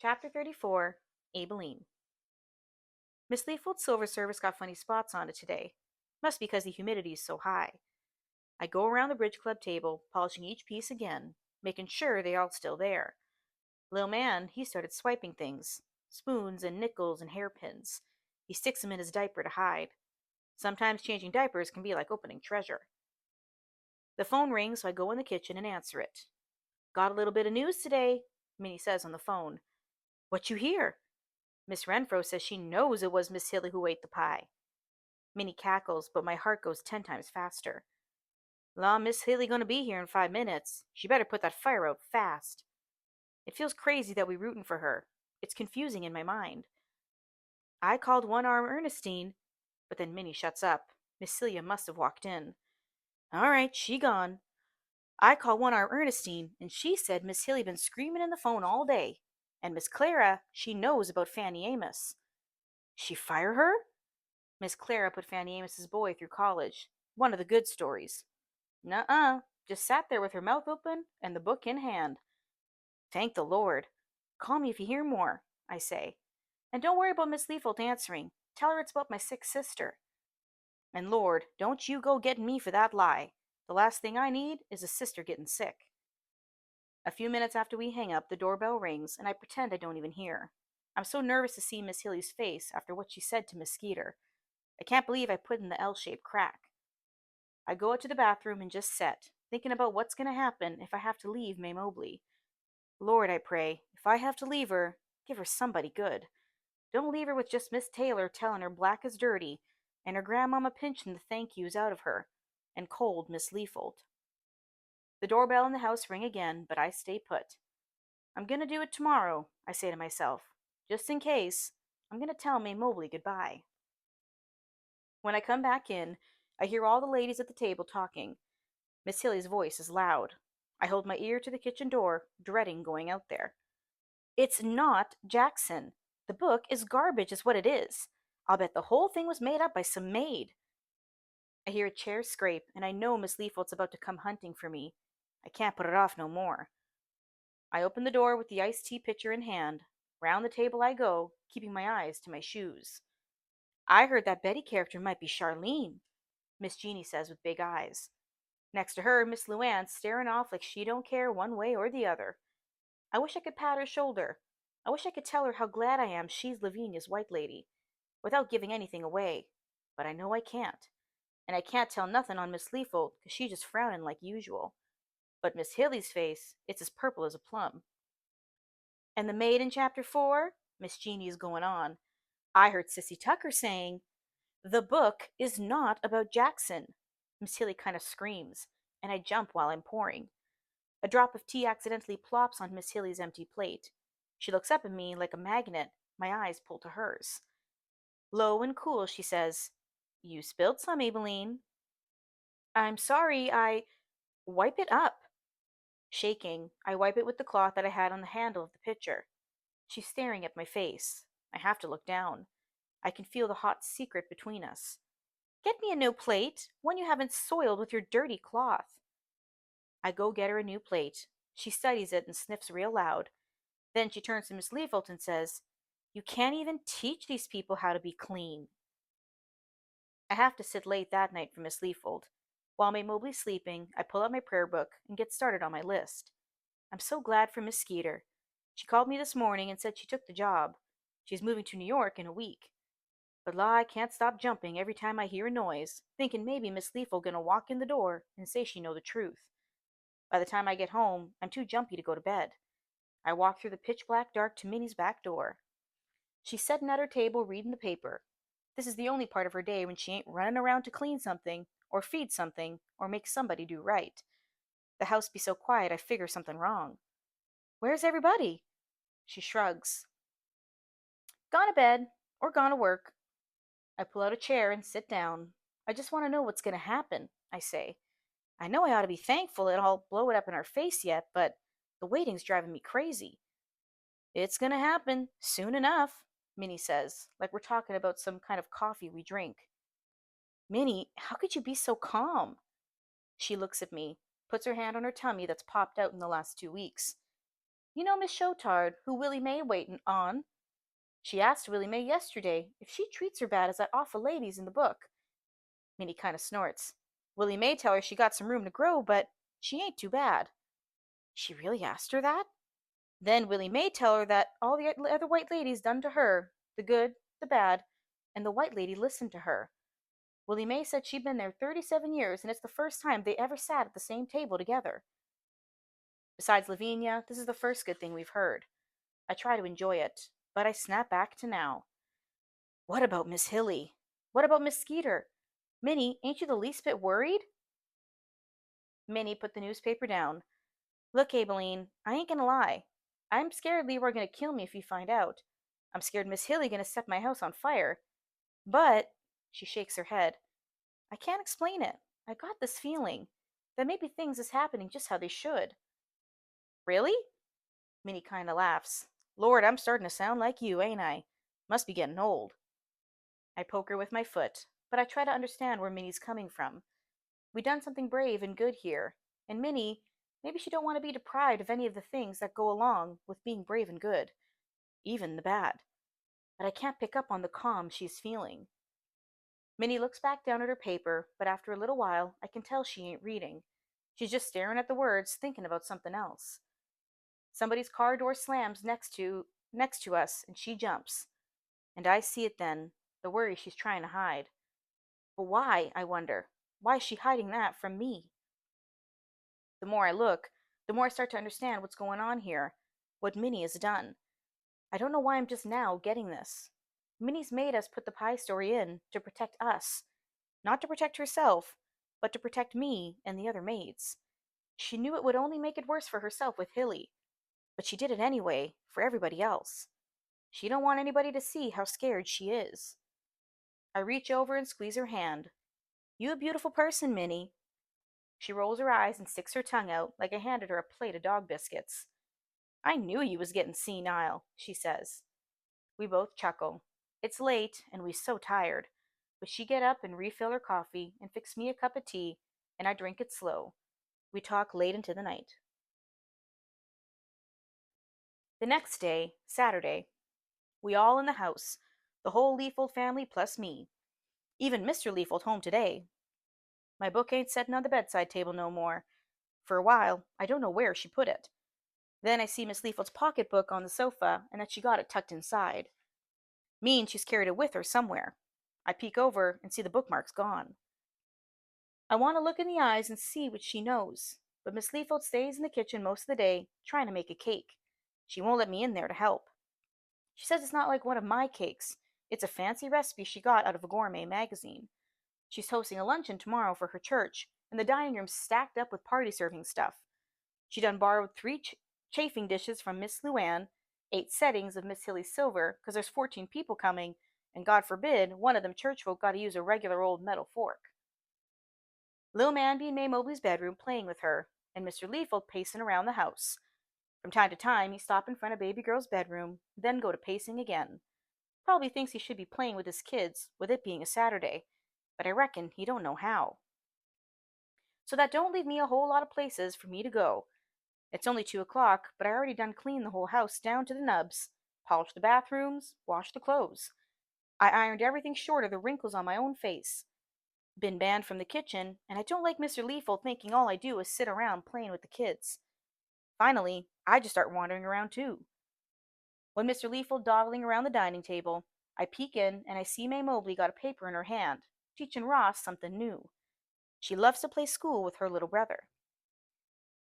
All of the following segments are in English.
Chapter 34, Abilene. Miss Leafold's silver service got funny spots on it today. Must be because the humidity is so high. I go around the bridge club table, polishing each piece again, making sure they're all still there. Lil man, he started swiping things. Spoons and nickels and hairpins. He sticks them in his diaper to hide. Sometimes changing diapers can be like opening treasure. The phone rings, so I go in the kitchen and answer it. Got a little bit of news today, Minnie says on the phone. What you hear? Miss Renfro says she knows it was Miss Hilly who ate the pie. Minnie cackles, but my heart goes 10 times faster. La, Miss Hilly gonna be here in 5 minutes. She better put that fire out fast. It feels crazy that we rootin' for her. It's confusing in my mind. I called One Arm Ernestine, but then Minnie shuts up. Miss Celia must have walked in. All right, she gone. I called One Arm Ernestine, and she said Miss Hilly been screaming in the phone all day. And Miss Clara, she knows about Fanny Amos. She fire her? Miss Clara put Fanny Amos's boy through college. One of the good stories. Nuh-uh. Just sat there with her mouth open and the book in hand. Thank the Lord. Call me if you hear more, I say. And don't worry about Miss Leafold answering. Tell her it's about my sick sister. And Lord, don't you go getting me for that lie. The last thing I need is a sister getting sick. A few minutes after we hang up, the doorbell rings, and I pretend I don't even hear. I'm so nervous to see Miss Hilly's face after what she said to Miss Skeeter. I can't believe I put in the L-shaped crack. I go out to the bathroom and just sit, thinking about what's going to happen if I have to leave May Mobley. Lord, I pray, if I have to leave her, give her somebody good. Don't leave her with just Miss Taylor telling her black is dirty, and her grandmama pinching the thank yous out of her, and cold Miss Leafold. The doorbell in the house ring again, but I stay put. I'm going to do it tomorrow, I say to myself. Just in case, I'm going to tell May Mobley goodbye. When I come back in, I hear all the ladies at the table talking. Miss Hilly's voice is loud. I hold my ear to the kitchen door, dreading going out there. It's not Jackson. The book is garbage, is what it is. I'll bet the whole thing was made up by some maid. I hear a chair scrape, and I know Miss Leafold's about to come hunting for me. I can't put it off no more. I open the door with the iced tea pitcher in hand. Round the table I go, keeping my eyes to my shoes. I heard that Betty character might be Charlene, Miss Jeanie says with big eyes. Next to her, Miss Luann's staring off like she don't care one way or the other. I wish I could pat her shoulder. I wish I could tell her how glad I am she's Lavinia's white lady, without giving anything away. But I know I can't. And I can't tell nothing on Miss Leafold, 'cause she's just frowning like usual. But Miss Hilly's face, it's as purple as a plum. And the maid in chapter 4? Miss Jeanie is going on. I heard Sissy Tucker saying, the book is not about Jackson. Miss Hilly kind of screams, and I jump while I'm pouring. A drop of tea accidentally plops on Miss Hilly's empty plate. She looks up at me like a magnet, my eyes pull to hers. Low and cool, she says, You spilled some, Abilene. I'm sorry, Wipe it up. Shaking, I wipe it with the cloth that I had on the handle of the pitcher. She's staring at my face. I have to look down. I can feel the hot secret between us. Get me a new plate, one you haven't soiled with your dirty cloth. I go get her a new plate. She studies it and sniffs real loud. Then she turns to Miss Leafold and says, You can't even teach these people how to be clean. I have to sit late that night for Miss Leafold. While May Mobley's sleeping, I pull out my prayer book and get started on my list. I'm so glad for Miss Skeeter. She called me this morning and said she took the job. She's moving to New York in a week. But la, I can't stop jumping every time I hear a noise, thinking maybe Miss Leafold gonna walk in the door and say she know the truth. By the time I get home, I'm too jumpy to go to bed. I walk through the pitch-black dark to Minnie's back door. She's sitting at her table reading the paper. This is the only part of her day when she ain't running around to clean something, or feed something, or make somebody do right. The house be so quiet I figure something wrong. Where's everybody? She shrugs. Gone to bed, or gone to work. I pull out a chair and sit down. I just want to know what's going to happen, I say. I know I ought to be thankful it all blow it up in our face yet, but the waiting's driving me crazy. It's going to happen, soon enough, Minnie says, like we're talking about some kind of coffee we drink. Minnie, how could you be so calm? She looks at me, puts her hand on her tummy that's popped out in the last 2 weeks. You know Miss Shotard, who Willie May waitin' on? She asked Willie May yesterday if she treats her bad as that awful lady's in the book. Minnie kind of snorts. Willie May tell her she got some room to grow, but she ain't too bad. She really asked her that? Then Willie May tell her that all the other white ladies done to her, the good, the bad, and the white lady listened to her. Willie May said she'd been there 37 years, and it's the first time they ever sat at the same table together. Besides Lavinia, this is the first good thing we've heard. I try to enjoy it, but I snap back to now. What about Miss Hilly? What about Miss Skeeter? Minnie, ain't you the least bit worried? Minnie put the newspaper down. Look, Abeline, I ain't gonna lie. I'm scared Leroy gonna kill me if he find out. I'm scared Miss Hilly gonna set my house on fire. But, she shakes her head, I can't explain it. I got this feeling that maybe things is happening just how they should. Really? Minnie kinda laughs. Lord, I'm starting to sound like you, ain't I? Must be getting old. I poke her with my foot, but I try to understand where Minnie's coming from. We done something brave and good here, and Minnie, maybe she don't want to be deprived of any of the things that go along with being brave and good, even the bad. But I can't pick up on the calm she's feeling. Minnie looks back down at her paper, but after a little while, I can tell she ain't reading. She's just staring at the words, thinking about something else. Somebody's car door slams next to us, and she jumps. And I see it then, the worry she's trying to hide. But why, I wonder? Why is she hiding that from me? The more I look, the more I start to understand what's going on here, what Minnie has done. I don't know why I'm just now getting this. Minnie's made us put the pie story in to protect us. Not to protect herself, but to protect me and the other maids. She knew it would only make it worse for herself with Hilly, but she did it anyway, for everybody else. She don't want anybody to see how scared she is. I reach over and squeeze her hand. You a beautiful person, Minnie. She rolls her eyes and sticks her tongue out like I handed her a plate of dog biscuits. I knew you was getting senile, she says. We both chuckle. It's late, and we so tired. But she get up and refill her coffee and fix me a cup of tea, and I drink it slow. We talk late into the night. The next day, Saturday, we all in the house, the whole Leafold family plus me. Even Mr. Leafold home today. My book ain't setting on the bedside table no more. For a while, I don't know where she put it. Then I see Miss Leafold's pocketbook on the sofa, and that she got it tucked inside. Means she's carried it with her somewhere. I peek over and see the bookmarks gone. I want to look in the eyes and see what she knows, but Miss Leafold stays in the kitchen most of the day, trying to make a cake. She won't let me in there to help. She says it's not like one of my cakes. It's a fancy recipe she got out of a gourmet magazine. She's hosting a luncheon tomorrow for her church, and the dining room's stacked up with party serving stuff. She done borrowed 3 chafing dishes from Miss Luann, 8 settings of Miss Hilly's silver, 'cause there's 14 people coming, and God forbid one of them church folk gotta use a regular old metal fork. Lil Man be in May Mobley's bedroom playing with her, and Mr. Leafold pacing around the house. From time to time, he stop in front of baby girl's bedroom, then go to pacing again. Probably thinks he should be playing with his kids, with it being a Saturday, but I reckon he don't know how. So that don't leave me a whole lot of places for me to go. It's only 2 o'clock, but I already done cleaned the whole house down to the nubs, polished the bathrooms, washed the clothes. I ironed everything short of the wrinkles on my own face. Been banned from the kitchen, and I don't like Mr. Leafold thinking all I do is sit around playing with the kids. Finally, I just start wandering around too. When Mr. Leafold dawdling around the dining table, I peek in and I see May Mobley got a paper in her hand, teaching Ross something new. She loves to play school with her little brother.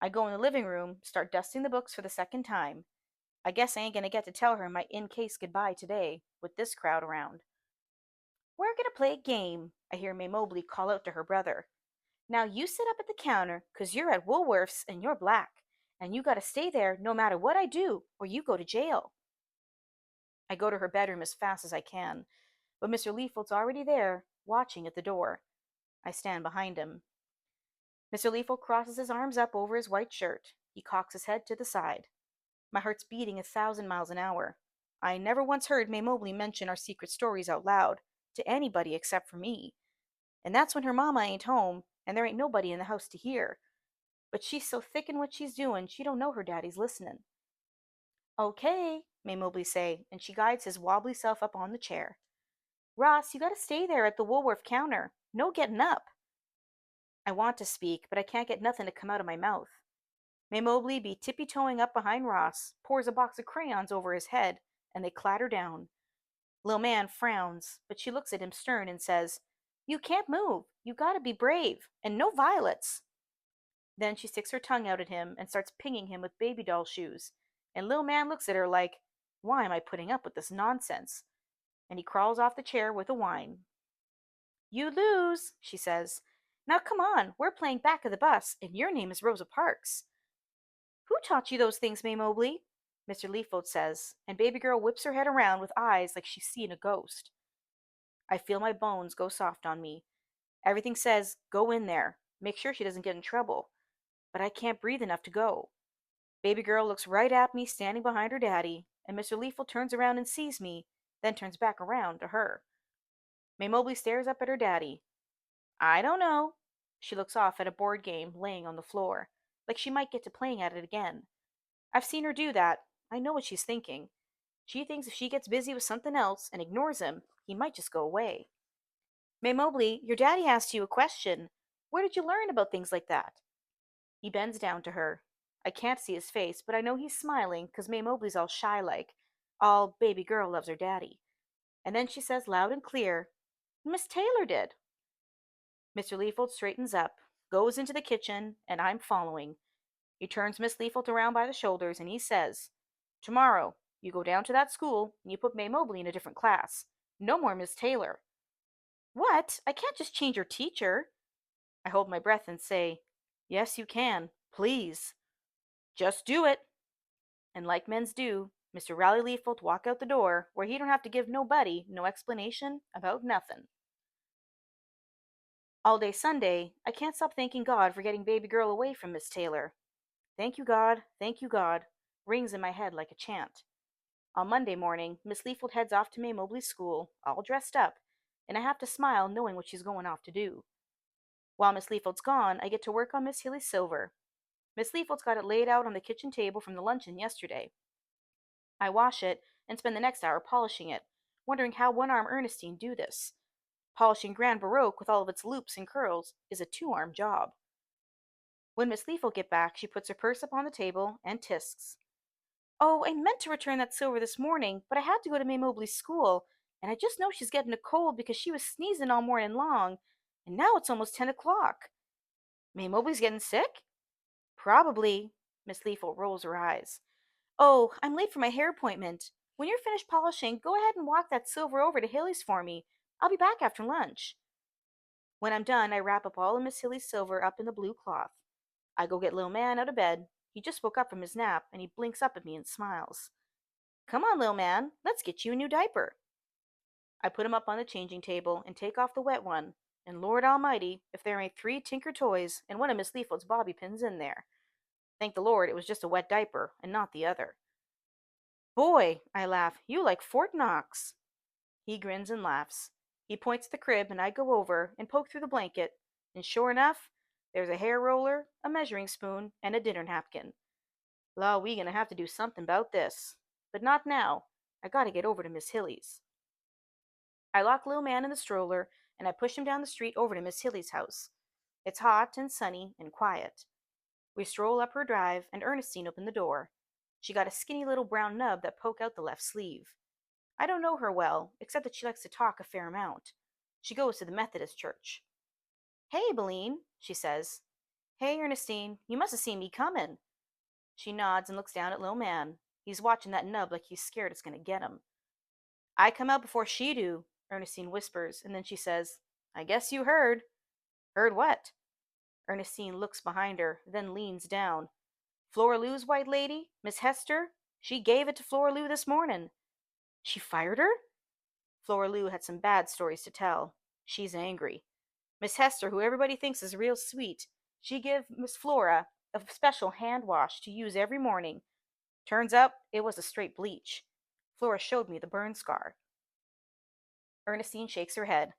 I go in the living room, start dusting the books for the second time. I guess I ain't gonna get to tell her my in-case goodbye today, with this crowd around. We're gonna play a game, I hear May Mobley call out to her brother. Now you sit up at the counter, 'cause you're at Woolworth's and you're black, and you gotta stay there no matter what I do, or you go to jail. I go to her bedroom as fast as I can, but Mr. Leafold's already there, watching at the door. I stand behind him. Mr. Leafold crosses his arms up over his white shirt. He cocks his head to the side. My heart's beating 1,000 miles an hour. I never once heard May Mobley mention our secret stories out loud, to anybody except for me. And that's when her mama ain't home, and there ain't nobody in the house to hear. But she's so thick in what she's doing, she don't know her daddy's listening. Okay, May Mobley say, and she guides his wobbly self up on the chair. Ross, you gotta stay there at the Woolworth counter. No getting up. I want to speak, but I can't get nothing to come out of my mouth. May Mobley be tippy-toeing up behind Ross, pours a box of crayons over his head, and they clatter down. Lil Man frowns, but she looks at him stern and says, You can't move. You gotta be brave. And no violets. Then she sticks her tongue out at him and starts pinging him with baby doll shoes. And Lil Man looks at her like, Why am I putting up with this nonsense? And he crawls off the chair with a whine. You lose, she says. Now come on, we're playing back of the bus, and your name is Rosa Parks. Who taught you those things, May Mobley? Mr. Leafold says, and baby girl whips her head around with eyes like she's seen a ghost. I feel my bones go soft on me. Everything says, go in there. Make sure she doesn't get in trouble. But I can't breathe enough to go. Baby girl looks right at me standing behind her daddy, and Mr. Leafold turns around and sees me, then turns back around to her. May Mobley stares up at her daddy. I don't know. She looks off at a board game laying on the floor, like she might get to playing at it again. I've seen her do that. I know what she's thinking. She thinks if she gets busy with something else and ignores him, he might just go away. May Mobley, your daddy asked you a question. Where did you learn about things like that? He bends down to her. I can't see his face, but I know he's smiling because May Mobley's all shy like. All baby girl loves her daddy. And then she says loud and clear, Miss Taylor did. Mr. Leafold straightens up, goes into the kitchen, and I'm following. He turns Miss Leafold around by the shoulders and he says, Tomorrow, you go down to that school and you put May Mobley in a different class. No more Miss Taylor. What? I can't just change your teacher. I hold my breath and say, Yes, you can. Please. Just do it. And like men's do, Mr. Raleigh Leafold walk out the door where he don't have to give nobody no explanation about nothing. All day Sunday, I can't stop thanking God for getting baby girl away from Miss Taylor. Thank you, God, rings in my head like a chant. On Monday morning, Miss Leafold heads off to May Mobley's school, all dressed up, and I have to smile knowing what she's going off to do. While Miss Leafold's gone, I get to work on Miss Hilly's silver. Miss Leafold's got it laid out on the kitchen table from the luncheon yesterday. I wash it and spend the next hour polishing it, wondering how one-arm Ernestine do this. Polishing Grand Baroque with all of its loops and curls is a two-arm job. When Miss Leafold get back, she puts her purse up on the table and tisks. Oh, I meant to return that silver this morning, but I had to go to May Mobley's school, and I just know she's getting a cold because she was sneezing all morning long, and now it's almost 10 o'clock. May Mobley's getting sick? Probably. Miss Leafold rolls her eyes. Oh, I'm late for my hair appointment. When you're finished polishing, go ahead and walk that silver over to Hilly's for me. I'll be back after lunch. When I'm done, I wrap up all of Miss Hilly's silver up in the blue cloth. I go get Lil Man out of bed. He just woke up from his nap, and he blinks up at me and smiles. Come on, Lil Man, let's get you a new diaper. I put him up on the changing table and take off the wet one, and Lord Almighty, if there ain't 3 Tinker toys and one of Miss Leafold's bobby pins in there. Thank the Lord it was just a wet diaper and not the other. Boy, I laugh, you like Fort Knox. He grins and laughs. He points to the crib and I go over and poke through the blanket, and sure enough, there's a hair roller, a measuring spoon, and a dinner napkin. Law, we gonna have to do something about this. But not now. I gotta get over to Miss Hilly's. I lock Lil Man in the stroller and I push him down the street over to Miss Hilly's house. It's hot and sunny and quiet. We stroll up her drive and Ernestine opened the door. She got a skinny little brown nub that poke out the left sleeve. I don't know her well, except that she likes to talk a fair amount. She goes to the Methodist church. Hey, Beline, she says. Hey, Ernestine, you must have seen me comin'. She nods and looks down at Lil Man. He's watching that nub like he's scared it's gonna get him. I come out before she do, Ernestine whispers, and then she says, I guess you heard. Heard what? Ernestine looks behind her, then leans down. Flora Lou's white lady, Miss Hester, she gave it to Flora Lou this morning. She fired her? Flora Lou had some bad stories to tell. She's angry. Miss Hester, who everybody thinks is real sweet, she give Miss Flora a special hand wash to use every morning. Turns out it was a straight bleach. Flora showed me the burn scar. Ernestine shakes her head.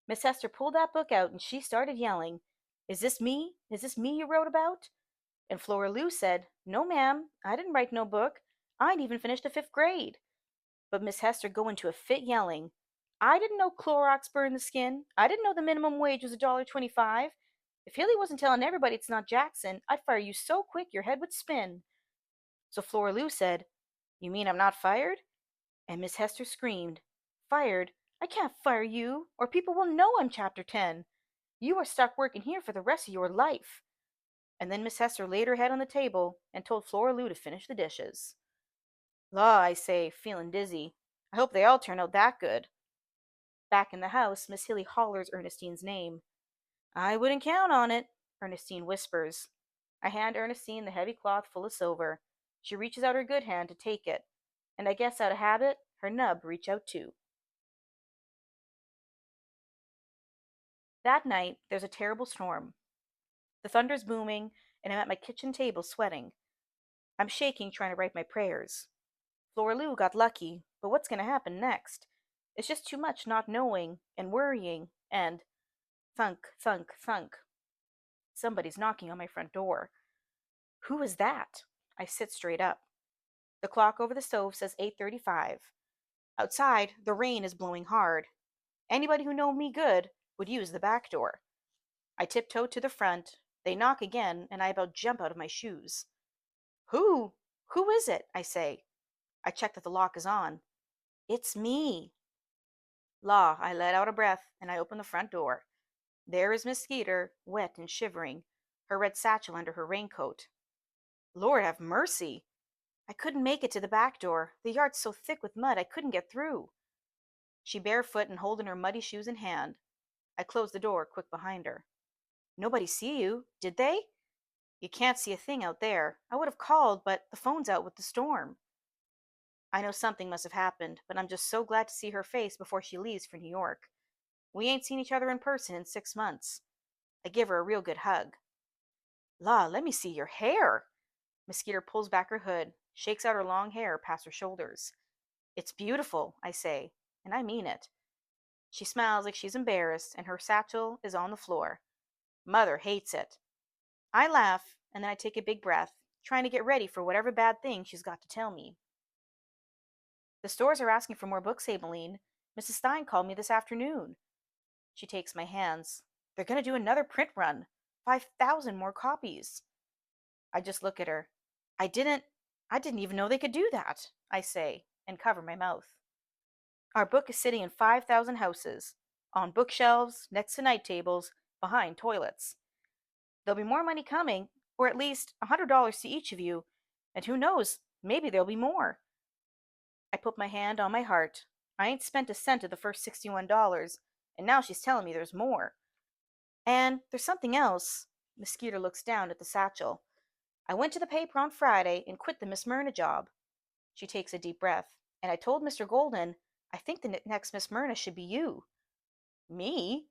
Miss Hester pulled that book out and she started yelling, Is this me? Is this me you wrote about? And Flora Lou said, No, ma'am, I didn't write no book. I'd even finished the 5th grade. But Miss Hester go into a fit yelling. I didn't know Clorox burned the skin. I didn't know the minimum wage was $1.25. If Hilly wasn't telling everybody it's not Jackson, I'd fire you so quick your head would spin. So Flora Lou said, You mean I'm not fired? And Miss Hester screamed, Fired? I can't fire you, or people will know I'm Chapter 10. You are stuck working here for the rest of your life. And then Miss Hester laid her head on the table and told Flora Lou to finish the dishes. Law, I say, feeling dizzy. I hope they all turn out that good. Back in the house, Miss Hilly hollers Ernestine's name. I wouldn't count on it, Ernestine whispers. I hand Ernestine the heavy cloth full of silver. She reaches out her good hand to take it, and I guess out of habit, her nub reach out too. That night, there's a terrible storm. The thunder's booming, and I'm at my kitchen table sweating. I'm shaking trying to write my prayers. Flora Lou got lucky, but what's going to happen next? It's just too much not knowing and worrying, and thunk, thunk, thunk. Somebody's knocking on my front door. Who is that? I sit straight up. The clock over the stove says 8:35. Outside, the rain is blowing hard. Anybody who knows me good would use the back door. I tiptoe to the front. They knock again, and I about jump out of my shoes. Who? Who is it? I say. I check that the lock is on. It's me. La, I let out a breath, and I open the front door. There is Miss Skeeter, wet and shivering, her red satchel under her raincoat. Lord have mercy! I couldn't make it to the back door. The yard's so thick with mud I couldn't get through. She barefoot and holding her muddy shoes in hand. I closed the door quick behind her. Nobody see you, did they? You can't see a thing out there. I would have called, but the phone's out with the storm. I know something must have happened, but I'm just so glad to see her face before she leaves for New York. We ain't seen each other in person in 6 months. I give her a real good hug. La, let me see your hair. Miss Skeeter pulls back her hood, shakes out her long hair past her shoulders. It's beautiful, I say, and I mean it. She smiles like she's embarrassed, and her satchel is on the floor. Mother hates it. I laugh, and then I take a big breath, trying to get ready for whatever bad thing she's got to tell me. The stores are asking for more books, Abeline. Mrs. Stein called me this afternoon. She takes my hands. They're going to do another print run. 5,000 more copies. I just look at her. I didn't even know they could do that, I say, and cover my mouth. Our book is sitting in 5,000 houses, on bookshelves, next to night tables, behind toilets. There'll be more money coming, or at least $100 to each of you, and who knows, maybe there'll be more. I put my hand on my heart. I ain't spent a cent of the first $61, and now she's telling me there's more. And there's something else. Miss Skeeter looks down at the satchel. I went to the paper on Friday and quit the Miss Myrna job. She takes a deep breath. And I told Mr. Golden, I think the next Miss Myrna should be you. Me?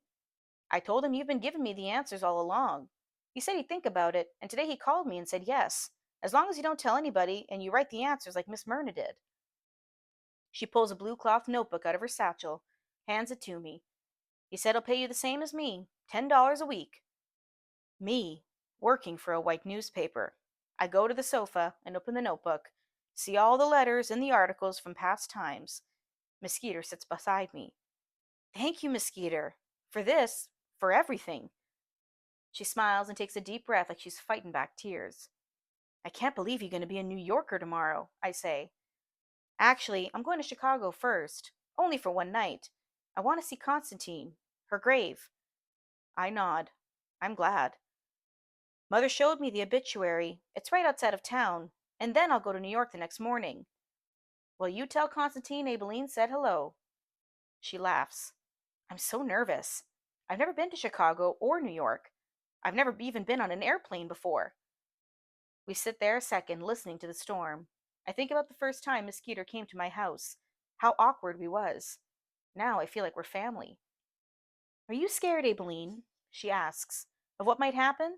I told him you've been giving me the answers all along. He said he'd think about it, and today he called me and said yes, as long as you don't tell anybody and you write the answers like Miss Myrna did. She pulls a blue cloth notebook out of her satchel, hands it to me. He said he'll pay you the same as me, $10 a week. Me, working for a white newspaper. I go to the sofa and open the notebook, see all the letters and the articles from past times. Miss Skeeter sits beside me. Thank you, Miss Skeeter, for this, for everything. She smiles and takes a deep breath like she's fighting back tears. I can't believe you're going to be a New Yorker tomorrow, I say. Actually, I'm going to Chicago first, only for one night. I want to see Constantine, her grave. I nod. I'm glad. Mother showed me the obituary. It's right outside of town, and then I'll go to New York the next morning. Well, you tell Constantine Abeline said hello. She laughs. I'm so nervous. I've never been to Chicago or New York. I've never even been on an airplane before. We sit there a second, listening to the storm. I think about the first time Miss Skeeter came to my house, how awkward we was. Now I feel like we're family. Are you scared, Abeline? She asks. Of what might happen?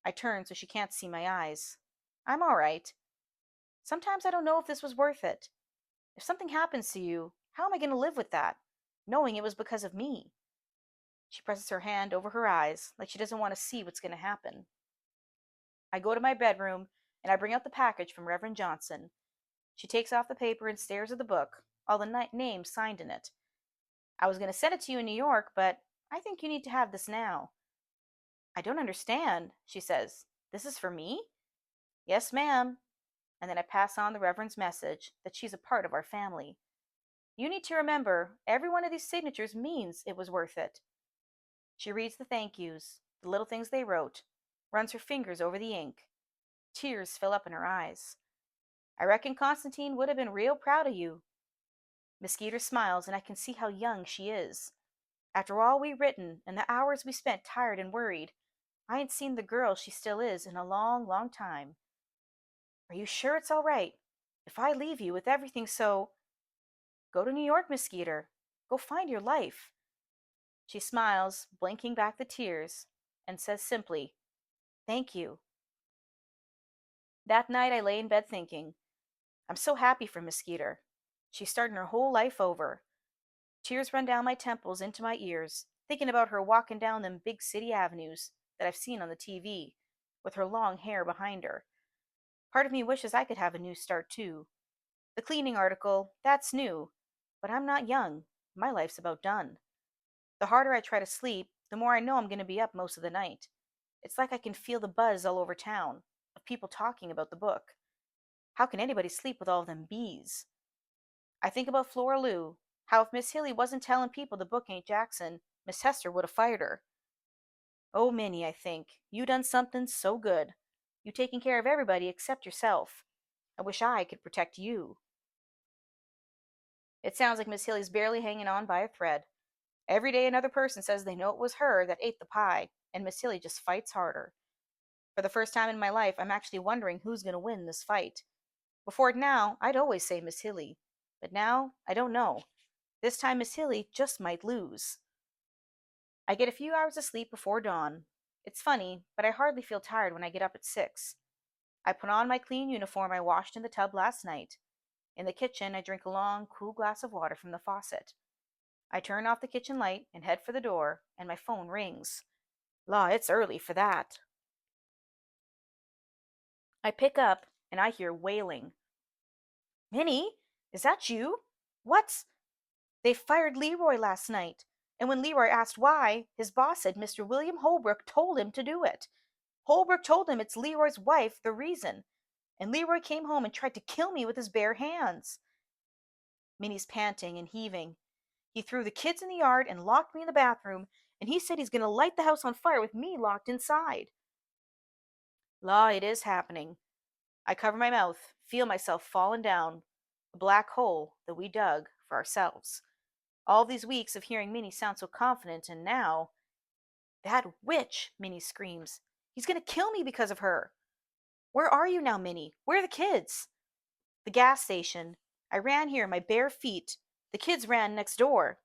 I turn so she can't see my eyes. I'm all right. Sometimes I don't know if this was worth it. If something happens to you, how am I going to live with that, knowing it was because of me? She presses her hand over her eyes, like she doesn't want to see what's going to happen. I go to my bedroom, and I bring out the package from Reverend Johnson. She takes off the paper and stares at the book, all the names signed in it. I was going to send it to you in New York, but I think you need to have this now. I don't understand, she says. This is for me? Yes, ma'am. And then I pass on the Reverend's message that she's a part of our family. You need to remember, every one of these signatures means it was worth it. She reads the thank yous, the little things they wrote, runs her fingers over the ink. Tears fill up in her eyes. I reckon Constantine would have been real proud of you. Miss Skeeter smiles, and I can see how young she is. After all we've written and the hours we spent tired and worried, I ain't seen the girl she still is in a long, long time. Are you sure it's all right? If I leave you with everything so... Go to New York, Miss Skeeter. Go find your life. She smiles, blinking back the tears, and says simply, Thank you. That night I lay in bed thinking, I'm so happy for Miss Skeeter. She's starting her whole life over. Tears run down my temples into my ears, thinking about her walking down them big city avenues that I've seen on the TV, with her long hair behind her. Part of me wishes I could have a new start too. The cleaning article, that's new, but I'm not young. My life's about done. The harder I try to sleep, the more I know I'm going to be up most of the night. It's like I can feel the buzz all over town of people talking about the book. How can anybody sleep with all of them bees? I think about Flora Lou, how if Miss Hilly wasn't telling people the book ain't Jackson, Miss Hester would have fired her. Oh, Minnie, I think, you done something so good. You taking care of everybody except yourself. I wish I could protect you. It sounds like Miss Hilly's barely hanging on by a thread. Every day another person says they know it was her that ate the pie, and Miss Hilly just fights harder. For the first time in my life, I'm actually wondering who's going to win this fight. Before now, I'd always say Miss Hilly. But now, I don't know. This time Miss Hilly just might lose. I get a few hours of sleep before dawn. It's funny, but I hardly feel tired when I get up at 6. I put on my clean uniform I washed in the tub last night. In the kitchen, I drink a long, cool glass of water from the faucet. I turn off the kitchen light and head for the door, and my phone rings. La, it's early for that. I pick up, and I hear wailing. Minnie, is that you? What's... They fired Leroy last night, and when Leroy asked why, his boss said Mr. William Holbrook told him to do it. Holbrook told him it's Leroy's wife the reason, and Leroy came home and tried to kill me with his bare hands. Minnie's panting and heaving. He threw the kids in the yard and locked me in the bathroom, and he said he's going to light the house on fire with me locked inside. La, it is happening. I cover my mouth, feel myself falling down, a black hole that we dug for ourselves. All these weeks of hearing Minnie sound so confident, and now... That witch, Minnie screams. He's going to kill me because of her. Where are you now, Minnie? Where are the kids? The gas station. I ran here, my bare feet. The kids ran next door.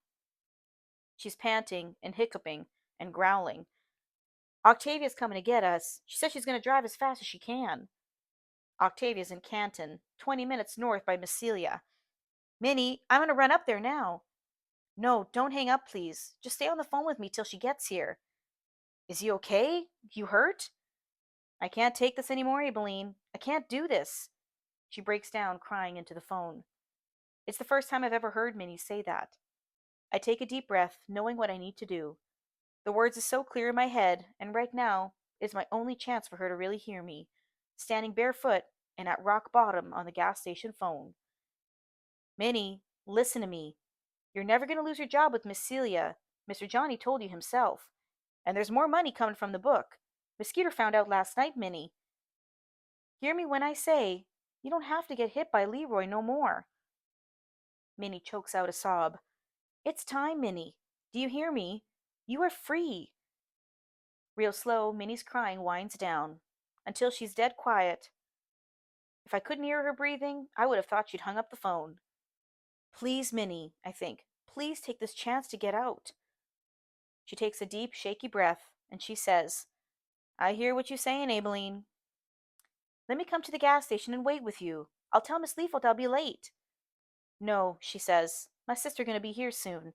She's panting and hiccuping and growling. Octavia's coming to get us. She says she's going to drive as fast as she can. Octavia's in Canton, 20 minutes north by Massilia. Minnie, I'm going to run up there now. No, don't hang up, please. Just stay on the phone with me till she gets here. Is he okay? You hurt? I can't take this anymore, Aibileen. I can't do this. She breaks down, crying into the phone. It's the first time I've ever heard Minnie say that. I take a deep breath, knowing what I need to do. The words are so clear in my head, and right now is my only chance for her to really hear me, standing barefoot and at rock bottom on the gas station phone. Minnie, listen to me. You're never going to lose your job with Miss Celia. Mr. Johnny told you himself. And there's more money coming from the book. Miss Skeeter found out last night, Minnie. Hear me when I say, you don't have to get hit by Leroy no more. Minnie chokes out a sob. It's time, Minnie. Do you hear me? You are free. Real slow, Minnie's crying winds down, until she's dead quiet. If I couldn't hear her breathing, I would have thought she'd hung up the phone. Please, Minnie, I think. Please take this chance to get out. She takes a deep, shaky breath, and she says, I hear what you're saying, Aibileen. Let me come to the gas station and wait with you. I'll tell Miss Leafold I'll be late. No, she says. My sister gonna be here soon.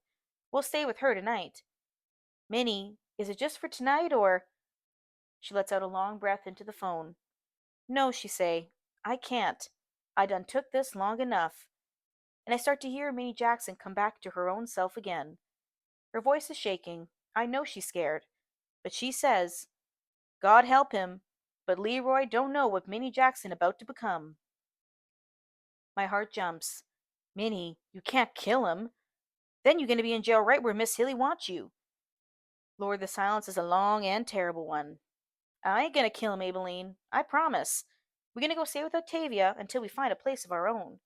We'll stay with her tonight. Minnie, is it just for tonight, or... She lets out a long breath into the phone. No, she say. I can't. I done took this long enough. And I start to hear Minnie Jackson come back to her own self again. Her voice is shaking. I know she's scared. But she says, God help him, but Leroy don't know what Minnie Jackson about to become. My heart jumps. Minnie, you can't kill him. Then you're going to be in jail right where Miss Hilly wants you. Lord, the silence is a long and terrible one. I ain't going to kill him, Abeline. I promise. We're going to go stay with Octavia until we find a place of our own.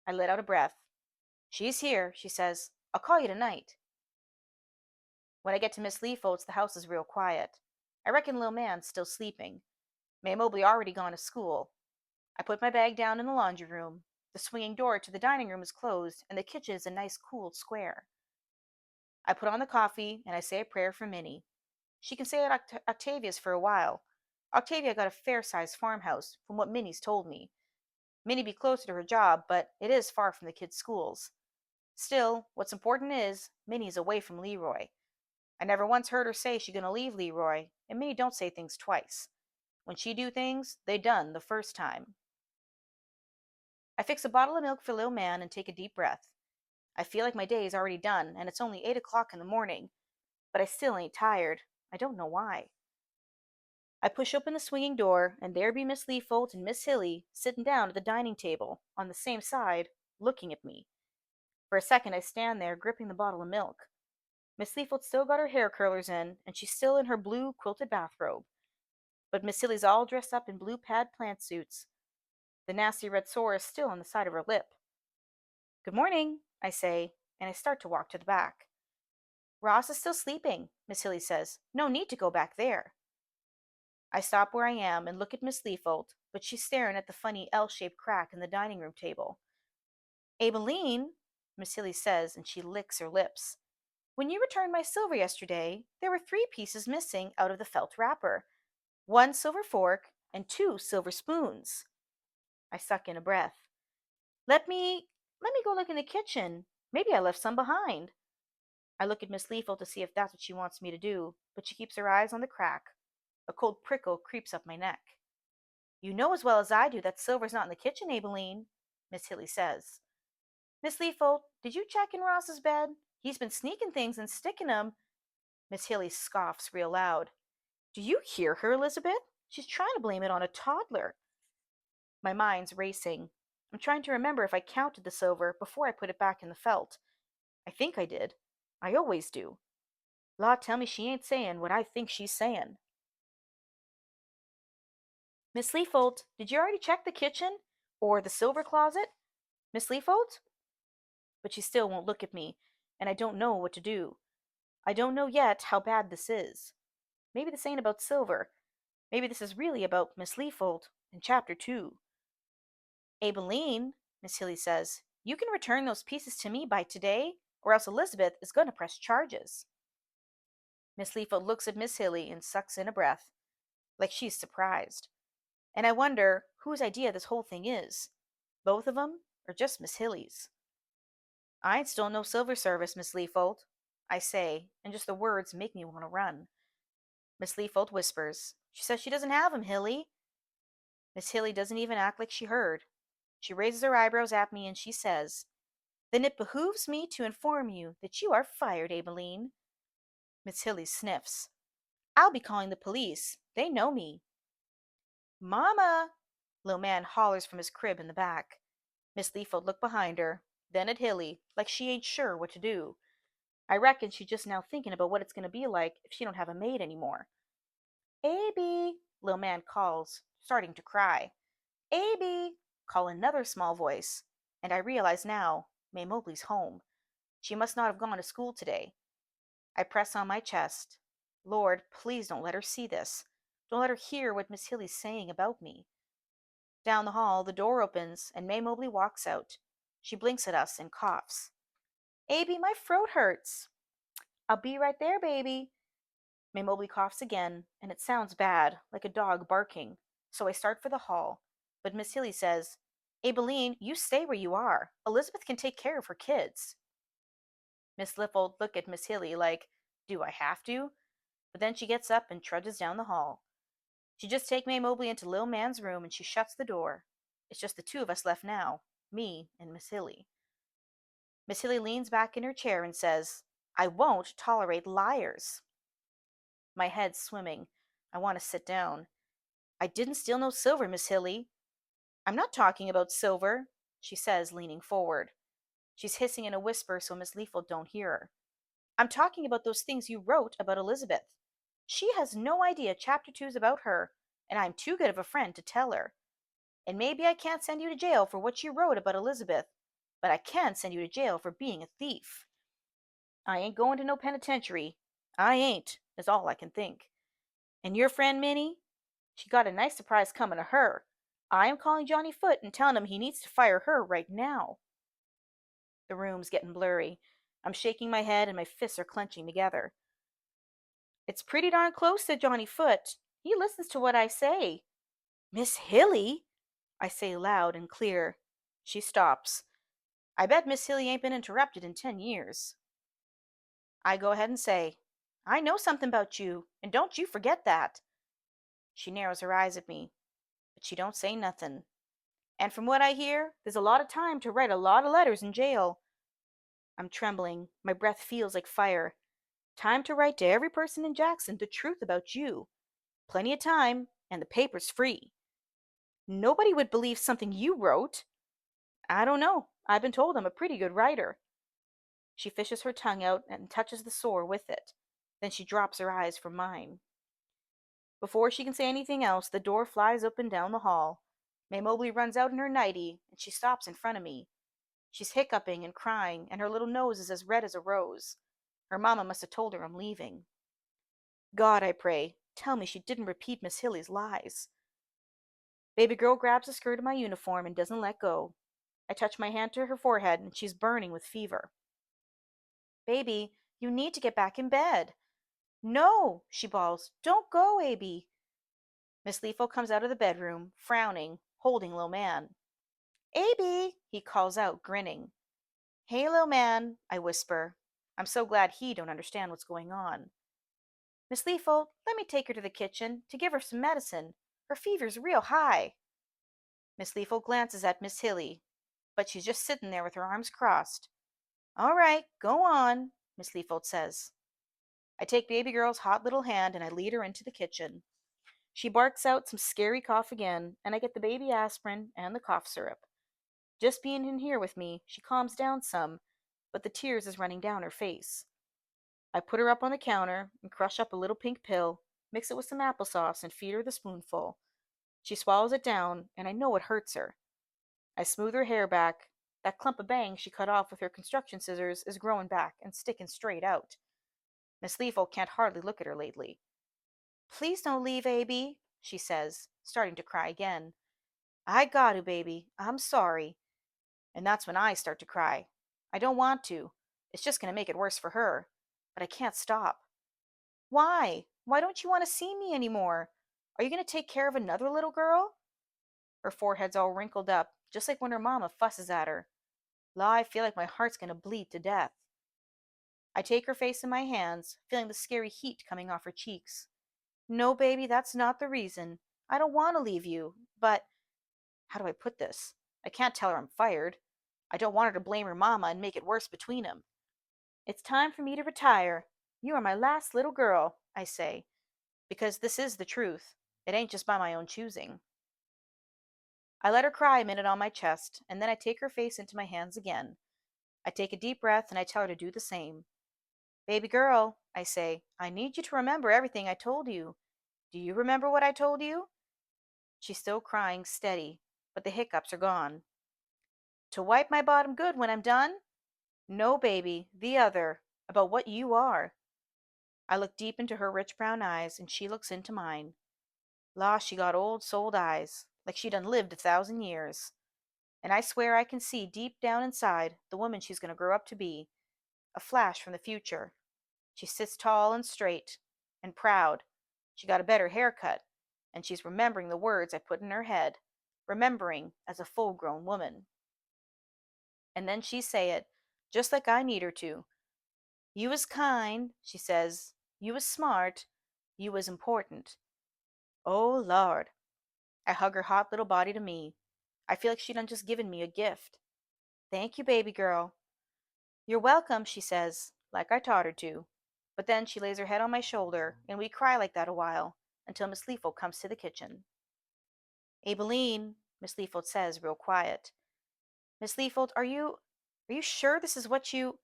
I let out a breath. She's here, she says. I'll call you tonight. When I get to Miss Leafolt's, the house is real quiet. I reckon Lil Man's still sleeping. May Mobley already gone to school. I put my bag down in the laundry room. The swinging door to the dining room is closed, and the kitchen is a nice cool square. I put on the coffee, and I say a prayer for Minnie. She can stay at Octavia's for a while. Octavia got a fair-sized farmhouse, from what Minnie's told me. Minnie be closer to her job, but it is far from the kids' schools. Still, what's important is, Minnie's away from Leroy. I never once heard her say she gonna leave Leroy, and Minnie don't say things twice. When she do things, they done the first time. I fix a bottle of milk for Lil Man and take a deep breath. I feel like my day is already done, and it's only 8 o'clock in the morning, but I still ain't tired. I don't know why. I push open the swinging door, and there be Miss Leafold and Miss Hilly sitting down at the dining table, on the same side, looking at me. For a second I stand there, gripping the bottle of milk. Miss Leafold still got her hair curlers in, and she's still in her blue quilted bathrobe. But Miss Hilly's all dressed up in blue pad pantsuits. The nasty red sore is still on the side of her lip. Good morning, I say, and I start to walk to the back. Ross is still sleeping, Miss Hilly says. No need to go back there. I stop where I am and look at Miss Leafold, but she's staring at the funny L-shaped crack in the dining room table. Abeline, Miss Hilly says, and she licks her lips. When you returned my silver yesterday, there were 3 pieces missing out of the felt wrapper. 1 silver fork and 2 silver spoons. I suck in a breath. Let me go look in the kitchen. Maybe I left some behind. I look at Miss Leafold to see if that's what she wants me to do, but she keeps her eyes on the crack. A cold prickle creeps up my neck. You know as well as I do that silver's not in the kitchen, Abeline, Miss Hilly says. Miss Leafold, did you check in Ross's bed? He's been sneaking things and sticking 'em. Miss Hilly scoffs real loud. Do you hear her, Elizabeth? She's trying to blame it on a toddler. My mind's racing. I'm trying to remember if I counted the silver before I put it back in the felt. I think I did. I always do. Law tell me she ain't saying what I think she's saying. Miss Leafold, did you already check the kitchen? Or the silver closet? Miss Leafold? But she still won't look at me, and I don't know what to do. I don't know yet how bad this is. Maybe this ain't about silver. Maybe this is really about Miss Leafold in Chapter 2. Abeline, Miss Hilly says, you can return those pieces to me by today, or else Elizabeth is going to press charges. Miss Leafold looks at Miss Hilly and sucks in a breath, like she's surprised. And I wonder whose idea this whole thing is. Both of 'em, or just Miss Hilly's? I ain't stole no silver service, Miss Leafold, I say, and just the words make me want to run. Miss Leafold whispers. She says she doesn't have 'em, Hilly. Miss Hilly doesn't even act like she heard. She raises her eyebrows at me and she says, Then it behooves me to inform you that you are fired, Abeline. Miss Hilly sniffs. I'll be calling the police. They know me. Mama! Lil Man hollers from his crib in the back. Miss Leafold looked behind her, then at Hilly, like she ain't sure what to do. I reckon she's just now thinking about what it's going to be like if she don't have a maid anymore. Abby! Lil Man calls, starting to cry. Abby! Call another small voice, and I realize now May Mobley's home. She must not have gone to school today. I press on my chest. Lord, please don't let her see this. Don't let her hear what Miss Hilly's saying about me. Down the hall, the door opens, and May Mobley walks out. She blinks at us and coughs. Abby, my throat hurts. I'll be right there, baby. May Mobley coughs again, and it sounds bad, like a dog barking. So I start for the hall. But Miss Hilly says, Abeline, you stay where you are. Elizabeth can take care of her kids. Miss Leafold looked at Miss Hilly like, do I have to? But then she gets up and trudges down the hall. She just takes May Mobley into Lil Man's room and she shuts the door. It's just the two of us left now, me and Miss Hilly. Miss Hilly leans back in her chair and says, I won't tolerate liars. My head's swimming. I want to sit down. I didn't steal no silver, Miss Hilly. I'm not talking about silver, she says, leaning forward. She's hissing in a whisper so Miss Leafold don't hear her. I'm talking about those things you wrote about Elizabeth. She has no idea Chapter 2's about her, and I'm too good of a friend to tell her. And maybe I can't send you to jail for what you wrote about Elizabeth, but I can send you to jail for being a thief. I ain't going to no penitentiary. I ain't, is all I can think. And your friend Minnie? She got a nice surprise coming to her. I am calling Johnny Foot and telling him he needs to fire her right now. The room's getting blurry. I'm shaking my head and my fists are clenching together. It's pretty darn close to Johnny Foot. He listens to what I say. Miss Hilly, I say loud and clear. She stops. I bet Miss Hilly ain't been interrupted in 10 years. I go ahead and say, I know something about you, and don't you forget that. She narrows her eyes at me, but she don't say nothing. And from what I hear, there's a lot of time to write a lot of letters in jail. I'm trembling. My breath feels like fire. Time to write to every person in Jackson the truth about you. Plenty of time, and the paper's free. Nobody would believe something you wrote. I don't know. I've been told I'm a pretty good writer. She fishes her tongue out and touches the sore with it. Then she drops her eyes from mine. Before she can say anything else, the door flies open down the hall. May Mobley runs out in her nightie, and she stops in front of me. She's hiccuping and crying, and her little nose is as red as a rose. Her mamma must have told her I'm leaving. God, I pray, tell me she didn't repeat Miss Hilly's lies. Baby girl grabs the skirt of my uniform and doesn't let go. I touch my hand to her forehead, and she's burning with fever. Baby, you need to get back in bed. No, she bawls. Don't go, Abby. Miss Leafo comes out of the bedroom, frowning, holding Lil Man. Abby, he calls out, grinning. Hey, Lil Man, I whisper. I'm so glad he don't understand what's going on. Miss Leafo, let me take her to the kitchen to give her some medicine. Her fever's real high. Miss Leafo glances at Miss Hilly, but she's just sitting there with her arms crossed. All right, go on, Miss Leafold says. I take baby girl's hot little hand and I lead her into the kitchen. She barks out some scary cough again, and I get the baby aspirin and the cough syrup. Just being in here with me, she calms down some, but the tears is running down her face. I put her up on the counter and crush up a little pink pill, mix it with some applesauce, and feed her the spoonful. She swallows it down, and I know it hurts her. I smooth her hair back. That clump of bangs she cut off with her construction scissors is growing back and sticking straight out. Miss Leafo can't hardly look at her lately. Please don't leave, Abby, she says, starting to cry again. I got to, baby. I'm sorry. And that's when I start to cry. I don't want to. It's just going to make it worse for her. But I can't stop. Why? Why don't you want to see me anymore? Are you going to take care of another little girl? Her forehead's all wrinkled up, just like when her mama fusses at her. La, I feel like my heart's going to bleed to death. I take her face in my hands, feeling the scary heat coming off her cheeks. No, baby, that's not the reason. I don't want to leave you, but how do I put this? I can't tell her I'm fired. I don't want her to blame her mama and make it worse between 'em. It's time for me to retire. You are my last little girl, I say, because this is the truth. It ain't just by my own choosing. I let her cry a minute on my chest, and then I take her face into my hands again. I take a deep breath and I tell her to do the same. Baby girl, I say, I need you to remember everything I told you. Do you remember what I told you? She's still crying steady, but the hiccups are gone. To wipe my bottom good when I'm done? No, baby, the other, about what you are. I look deep into her rich brown eyes, and she looks into mine. La, she got old souled eyes, like she done lived 1,000 years. And I swear I can see deep down inside the woman she's going to grow up to be, a flash from the future. She sits tall and straight and proud. She got a better haircut, and she's remembering the words I put in her head, remembering as a full-grown woman. And then she say it, just like I need her to. You was kind, she says. You was smart. You was important. Oh, Lord. I hug her hot little body to me. I feel like she'd done just given me a gift. Thank you, baby girl. You're welcome, she says, like I taught her to. But then she lays her head on my shoulder, and we cry like that a while, until Miss Leafold comes to the kitchen. Abeline, Miss Leafold says, real quiet. Miss Leafold, are you sure this is what you...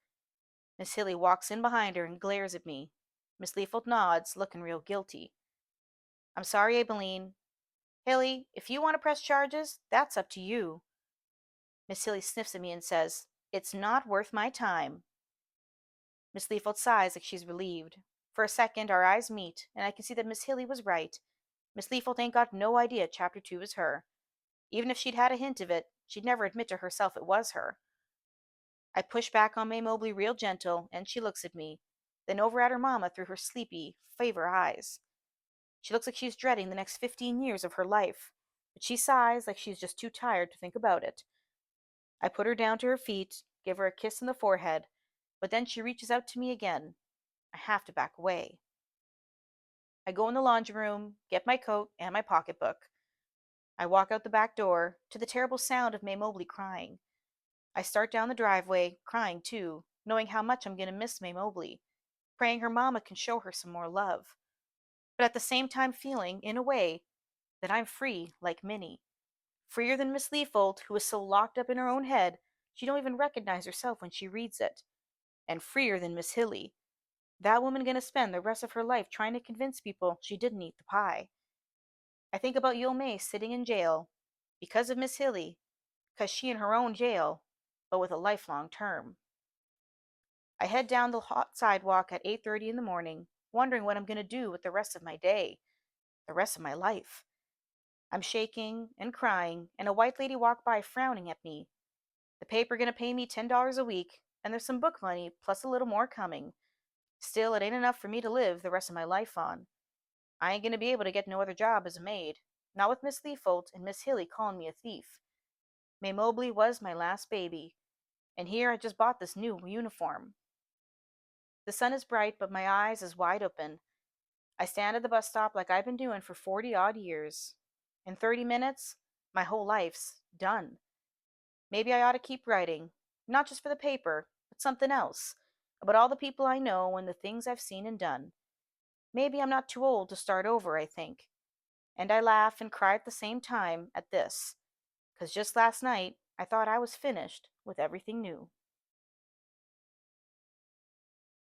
Miss Hilly walks in behind her and glares at me. Miss Leafold nods, looking real guilty. I'm sorry, Abeline. Hilly, if you want to press charges, that's up to you. Miss Hilly sniffs at me and says, It's not worth my time. Miss Leafold sighs like she's relieved. For a second, our eyes meet, and I can see that Miss Hilly was right. Miss Leafold ain't got no idea Chapter 2 is her. Even if she'd had a hint of it, she'd never admit to herself it was her. I push back on May Mobley real gentle, and she looks at me, then over at her mama through her sleepy, favor eyes. She looks like she's dreading the next 15 years of her life, but she sighs like she's just too tired to think about it. I put her down to her feet, give her a kiss on the forehead, but then she reaches out to me again. I have to back away. I go in the laundry room, get my coat and my pocketbook. I walk out the back door, to the terrible sound of May Mobley crying. I start down the driveway, crying too, knowing how much I'm going to miss May Mobley, praying her mama can show her some more love, but at the same time feeling, in a way, that I'm free like Minnie. Freer than Miss Leafold, who is so locked up in her own head she don't even recognize herself when she reads it. And freer than Miss Hilly. That woman gonna spend the rest of her life trying to convince people she didn't eat the pie. I think about Yo May sitting in jail, because of Miss Hilly, 'cause she in her own jail, but with a lifelong term. I head down the hot sidewalk at 8:30 in the morning, wondering what I'm gonna do with the rest of my day, the rest of my life. I'm shaking and crying, and a white lady walked by frowning at me. The paper gonna pay me $10 a week, and there's some book money plus a little more coming. Still, it ain't enough for me to live the rest of my life on. I ain't gonna be able to get no other job as a maid, not with Miss Leafold and Miss Hilly calling me a thief. May Mobley was my last baby, and here I just bought this new uniform. The sun is bright, but my eyes is wide open. I stand at the bus stop like I've been doing for 40-odd years. In 30 minutes, my whole life's done. Maybe I ought to keep writing, not just for the paper, but something else, about all the people I know and the things I've seen and done. Maybe I'm not too old to start over, I think. And I laugh and cry at the same time at this, 'cause just last night I thought I was finished with everything new.